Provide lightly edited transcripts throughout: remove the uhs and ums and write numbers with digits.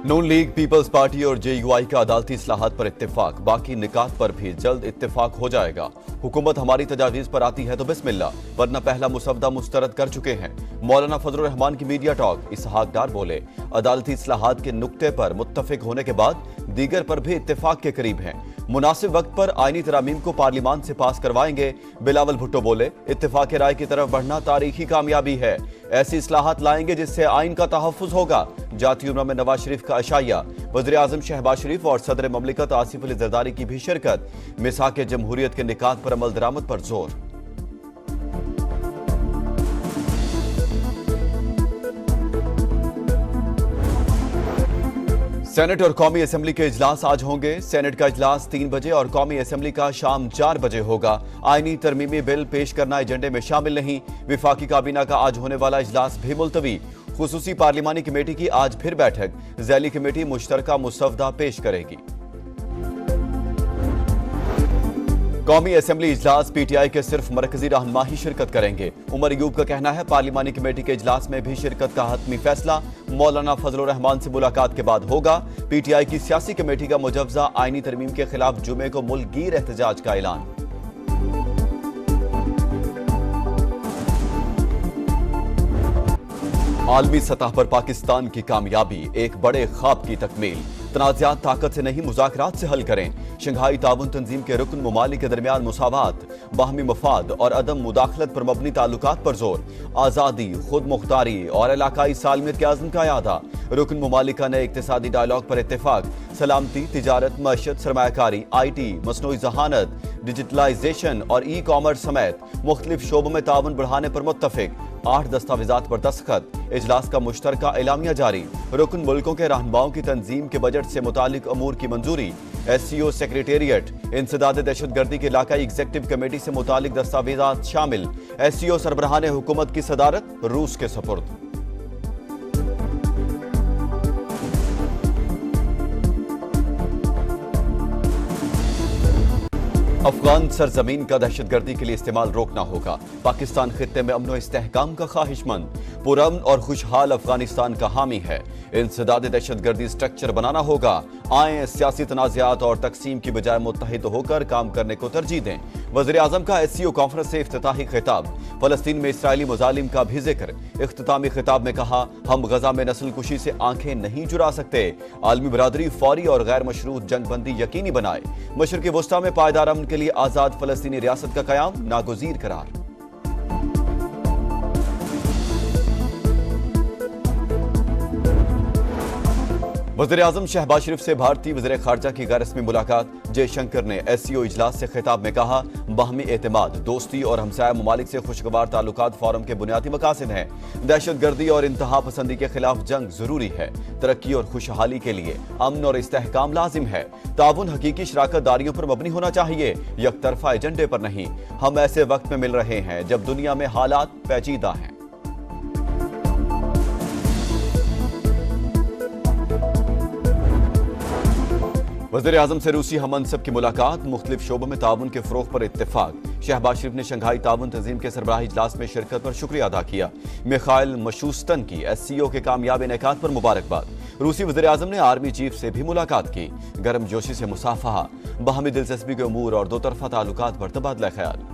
नून league, peoples party और JUI का अदालती इस्लाहात पर इत्तेफाक, बाकी निकात पर भी जल्द इत्तेफाक हो जाएगा। हुकूमत हमारी तजावीज पर आती है तो बिस्मिल्लाह, वरना पहला मुसवदा मुस्तरद कर चुके हैं। मौलाना फजलुर रहमान की मीडिया टॉक। इसहाक डार बोले, अदालती इस्लाहात के नुक्ते पर मुत्तफिक होने के बाद दीगर पर भी इत्तेफाक के करीब हैं। मुनासिब वक्त पर आईनी तरामीम को पार्लिमान से पास करवाएंगे। बिलावल भुट्टो बोले, इत्तेफाक राय की तरफ बढ़ना तारीखी कामयाबी है। ऐसी इस्लाहात लाएंगे जिससे आइन का तहफ्फुज होगा। जाती उम्र में नवाज शरीफ का अशाया। वज़ीर आज़म शहबाज शरीफ और सदर ममलिकत आसिफ अली जरदारी की भी शिरकत। मिसाक जमहूरियत के निकात पर अमल दरामद पर जोर। सेनेट और कौमी असेंबली के इजलास आज होंगे। सेनेट का इजलास 3 बजे और कौमी असेंबली का शाम 4 बजे होगा। आईनी तरमीमी बिल पेश करना एजेंडे में शामिल नहीं। विफाकी काबीना का आज होने वाला इजलास भी मुलतवी। खुसूसी पार्लिमानी कमेटी की आज फिर बैठक। ज़ैली कमेटी मुश्तरका मुसवदा पेश करेगी। कौमी असेंबली इजलास पीटीआई के सिर्फ मरकजी रहनुमा ही शिरकत करेंगे। उमर अयूब का कहना है, पार्लिमानी कमेटी के इजलास में भी शिरकत का हतमी फैसला मौलाना फजलुर रहमान से मुलाकात के बाद होगा। पीटीआई की सियासी कमेटी का मुजवजा आईनी तरमीम के खिलाफ जुमे को मुल्कगीर एहतजाज का ऐलान। आलमी सतह पर पाकिस्तान की कामयाबी एक बड़े ख्वाब की तकमील। तनाज़ात ताकत से नहीं, मुज़ाकरात से हल करें। शंघाई ताउन तंजीम के रुकन ममालिक के दरमियान मुसावात, बाहमी मफाद और अदम मुदाखलत पर मबनी ताल्लुकात पर जोर। आज़ादी, खुद मुख्तारी और इलाकाई सालमियत के आज़म का यादा। रुकन ममालिका ने इक्तिसादी डायलॉग पर इत्तेफाक। सलामती, तिजारत, मईशत, सरमायाकारी, IT, मसनूई जहानत, डिजिटलाइजेशन और ई कॉमर्स समेत मुख्तलिफ शोबों में ताउन बढ़ाने पर मुत्तफिक। 8 दस्तावेजात पर दस्तखत। इजलास का मुश्तरका एलामिया जारी। रुकन मुल्कों के रहनुमाओं की तंजीम के बजट से मुतालिक अमूर की मंजूरी। SCO सेक्रेटेरिएट इंसदाद दहशतगर्दी की इलाकाई एग्जीक्यूटिव कमेटी से मुतालिक दस्तावेजात शामिल। SCO सरबराहान हुकूमत की सदारत रूस के सपुर्द। अफगान सरजमीन का दहशतगर्दी के लिए इस्तेमाल रोकना होगा। पाकिस्तान खित्ते में अमन व इस्तेहकाम का ख्वाहिशमंद, पुरअमन और खुशहाल अफगानिस्तान का हामी है। इंसदाद दहशतगर्दी स्ट्रक्चर बनाना होगा। आए सियासी तनाज़ात और तकसीम की बजाय मुत्तहिद होकर काम करने को तरजीह दें। वज़ीर आज़म का SCO कॉन्फ्रेंस से इफ्तिताही खिताब। फलस्तीन में इसराइली मुजालिम का भी जिक्र। इख्तितामी खिताब में कहा, हम गजा में नस्ल कुशी से आंखें नहीं चुरा सकते। आलमी बरादरी फौरी और गैर मशरूत जंगबंदी यकीनी बनाए। मशरिक़ी वस्ता में पायदार अमन के लिए आजाद फलस्तीनी रियासत का कयाम नागुज़ीर करार। वज़ीर आज़म शहबाज शरीफ से भारतीय वज़ीर ख़ारजा की गैर रस्मी मुलाकात। जयशंकर ने SCO इजलास से खिताब में कहा, बाहमी एतमाद, दोस्ती और हमसाया ममालिक से खुशगवार ताल्लुकात फोरम के बुनियादी मकासद हैं। दहशतगर्दी और इंतहा पसंदी के खिलाफ जंग जरूरी है। तरक्की और खुशहाली के लिए अमन और इस्तेहकाम लाजिम है। ताउन हकीकी शराकत दारियों पर मबनी होना चाहिए, यकतरफा एजेंडे पर नहीं। हम ऐसे वक्त में मिल रहे हैं जब दुनिया में हालात पेचीदा हैं। वज़ीर आज़म से रूसी हममनसब की मुलाकात। मुख्तलिफ शोबों में ताउन के फ़रोग़ पर इत्तेफाक। शहबाज शरीफ ने शंघाई ताउन तंजीम के सरबराही इजलास में शिरकत पर शुक्रिया अदा किया। मिखाइल मशूस्तन की SCO के कामयाब इनेकात पर मुबारकबाद। रूसी वज़ीर आज़म ने आर्मी चीफ से भी मुलाकात की। गर्म जोशी से मुसाफहा, बाहमी दिलचस्पी के अमूर और दो तरफा ताल्लुकात पर तबादला ख्याल।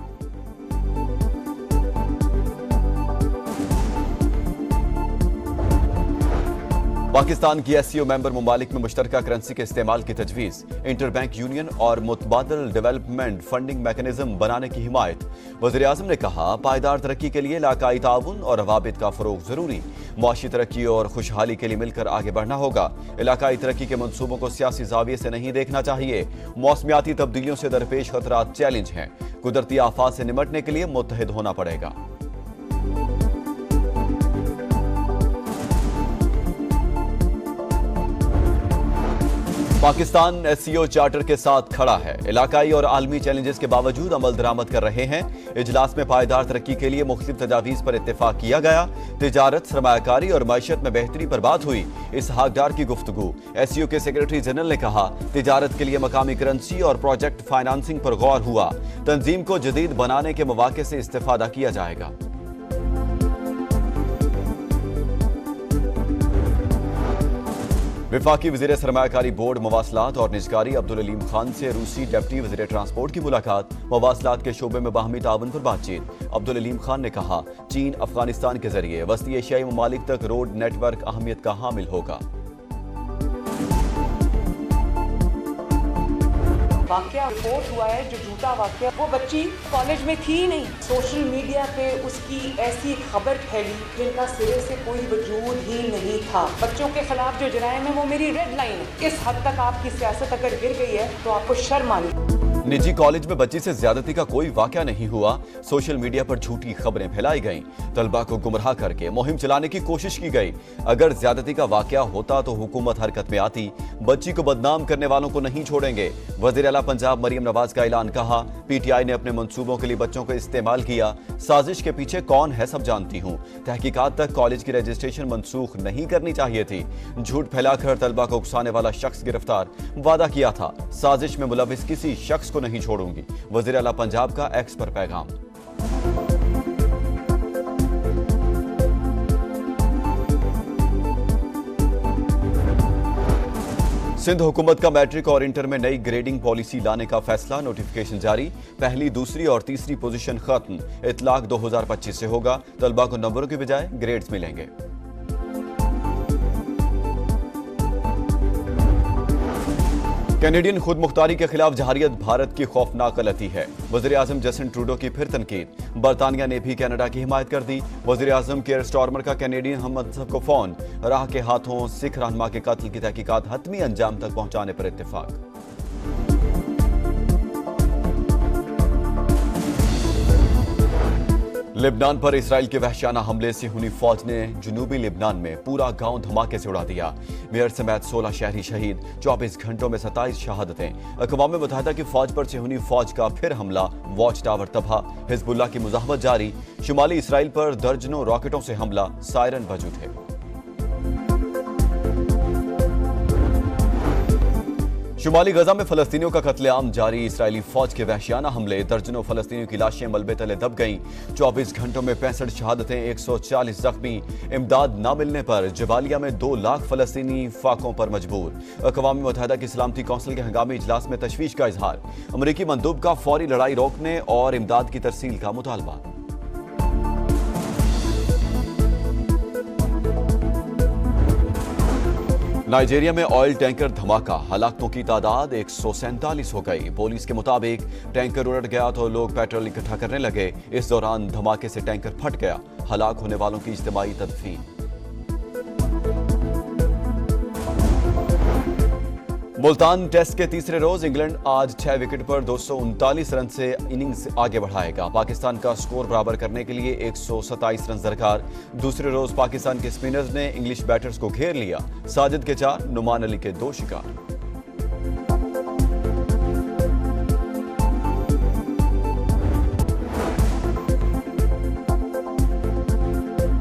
पाकिस्तान की SCO मेंबर ममालिक में मुश्तरका करेंसी के इस्तेमाल की तजवीज़। इंटर बैंक यूनियन और मुतबादल डेवलपमेंट फंडिंग मैकेनिज्म बनाने की हिमायत। वज़ीर आज़म ने कहा, पायदार तरक्की के लिए इलाकाई ताउन और रवाबित का फ़रोग़ ज़रूरी। मुआशी तरक्की और खुशहाली के लिए मिलकर आगे बढ़ना होगा। इलाकाई तरक्की के मनसूबों को सियासी ज़ाविये से नहीं देखना चाहिए। मौसमियाती तब्दीलियों से दरपेश खतरात चैलेंज हैं। कुदरती आफात से निमटने के लिए मुत्तहिद होना पड़ेगा। पाकिस्तान SCO चार्टर के साथ खड़ा है। इलाकाई और आलमी चैलेंजेस के बावजूद अमल दरामद कर रहे हैं। इजलास में पायदार तरक्की के लिए मुख्तलिफ तजावीज़ पर इत्तेफाक किया गया। तिजारत, सरमायाकारी और मईशत में बेहतरी पर बात हुई। इसहाक डार की गुफ्तगू। SCO के सेक्रेटरी जनरल ने कहा, तिजारत के लिए मकामी करेंसी और प्रोजेक्ट फाइनेंसिंग पर गौर हुआ। तंजीम को जदीद बनाने के मौके से इस्तेफादा किया जाएगा। वफाकी वज़ीर सरमायाकारी बोर्ड मवासलात और निजकारी अब्दुल अलीम खान से रूसी डिप्टी वज़ीर ट्रांसपोर्ट की मुलाकात। मवासलात के शोबे में बाहमी ताउन पर बातचीत। अब्दुल अलीम खान ने कहा, चीन अफगानिस्तान के जरिए वस्ती एशियाई ममालिक तक रोड नेटवर्क अहमियत का हामिल होगा। वाकया रिपोर्ट हुआ है जो झूठा वाकया, वो बच्ची कॉलेज में थी ही नहीं। सोशल मीडिया पे उसकी ऐसी खबर फैली जिनका सिरे से कोई वजूद ही नहीं था। बच्चों के खिलाफ जो जराइम है वो मेरी रेड लाइन है। इस हद तक आपकी सियासत अगर गिर गई है तो आपको शर्म आनी। निजी कॉलेज में बच्ची से ज्यादती का कोई वाकया नहीं हुआ। सोशल मीडिया पर झूठी खबरें फैलाई गईं। तलबा को गुमराह करके मुहिम चलाने की कोशिश की गई। अगर ज्यादती का वाकया होता तो हुकूमत हरकत में आती। बच्ची को बदनाम करने वालों को नहीं छोड़ेंगे। वज़ीर आला पंजाब मरियम नवाज का ऐलान। कहा, पीटीआई ने अपने मंसूबों के लिए बच्चों को इस्तेमाल किया। साजिश के पीछे कौन है सब जानती हूँ। तहकीकात तक कॉलेज की रजिस्ट्रेशन मनसूख नहीं करनी चाहिए थी। झूठ फैलाकर तलबा को उकसाने वाला शख्स गिरफ्तार। वादा किया था साजिश में मुलविस किसी शख्स को नहीं छोड़ूंगी। वज़ीर आला पंजाब का एक्स पर पैगाम। सिंध हुकूमत का मैट्रिक और इंटर में नई ग्रेडिंग पॉलिसी लाने का फैसला। नोटिफिकेशन जारी। पहली, दूसरी और तीसरी पोजीशन खत्म। इतलाक 2025 से होगा। तलबा को नंबरों के बजाय ग्रेड्स मिलेंगे। कैनेडियन खुद मुख्तारी के खिलाफ जहारियत भारत की खौफनाक गलती है। वज़ीर आज़म जस्टिन ट्रूडो की फिर तनकीद। बरतानिया ने भी कनाडा की हिमायत कर दी। वज़ीर आज़म केयर स्टारमर का कैनेडियन हममनसब को फोन। राह के हाथों सिख रहनुमा के कत्ल की तहकीकात हतमी अंजाम तक पहुंचाने पर इत्तेफाक। लेबनान पर इसराइल के वहशियाना हमले से हुनी फौज ने जुनूबी लेबनान में पूरा गांव धमाके से उड़ा दिया। मेयर समेत 16 शहरी शहीद। 24 घंटों में 27 शहादतें। अक़वाम मुत्तहिदा की फौज पर से हुनी फौज का फिर हमला। वॉच टावर तबाह। हिजबुल्लाह की मुज़ाहमत जारी। शुमाली इसराइल पर दर्जनों रॉकेटों से हमला। सायरन बज उठे। शुमाली गजा में फलस्तीनियों का कत्लेआम जारी। इसराइली फौज के वहशियाना हमले। दर्जनों फलस्तीनियों की लाशें मलबे तले दब गईं। 24 घंटों में 65 शहादतें, 140 जख्मी। इमदाद न मिलने पर जबालिया में 2 लाख फलस्तीनी फाकों पर मजबूर। अक़वाम मुत्तहिदा की सलामती कौंसिल के हंगामी इजलास में तशवीश का इजहार। अमरीकी मंदूब का फौरी लड़ाई रोकने और इमदाद की तरसील का मुतालबा। नाइजीरिया में ऑयल टैंकर धमाका। हलाकतों की तादाद 147 हो गई। पुलिस के मुताबिक टैंकर उलट गया तो लोग पेट्रोल इकट्ठा करने लगे। इस दौरान धमाके से टैंकर फट गया। हलाक होने वालों की इज्तिमाई तदफीन। मुल्तान टेस्ट के तीसरे रोज इंग्लैंड आज 6 विकेट पर 239 रन से इनिंग्स आगे बढ़ाएगा। पाकिस्तान का स्कोर बराबर करने के लिए 127 रन दरकार। दूसरे रोज पाकिस्तान के स्पिनर्स ने इंग्लिश बैटर्स को घेर लिया। साजिद के 4, नुमान अली के 2 शिकार।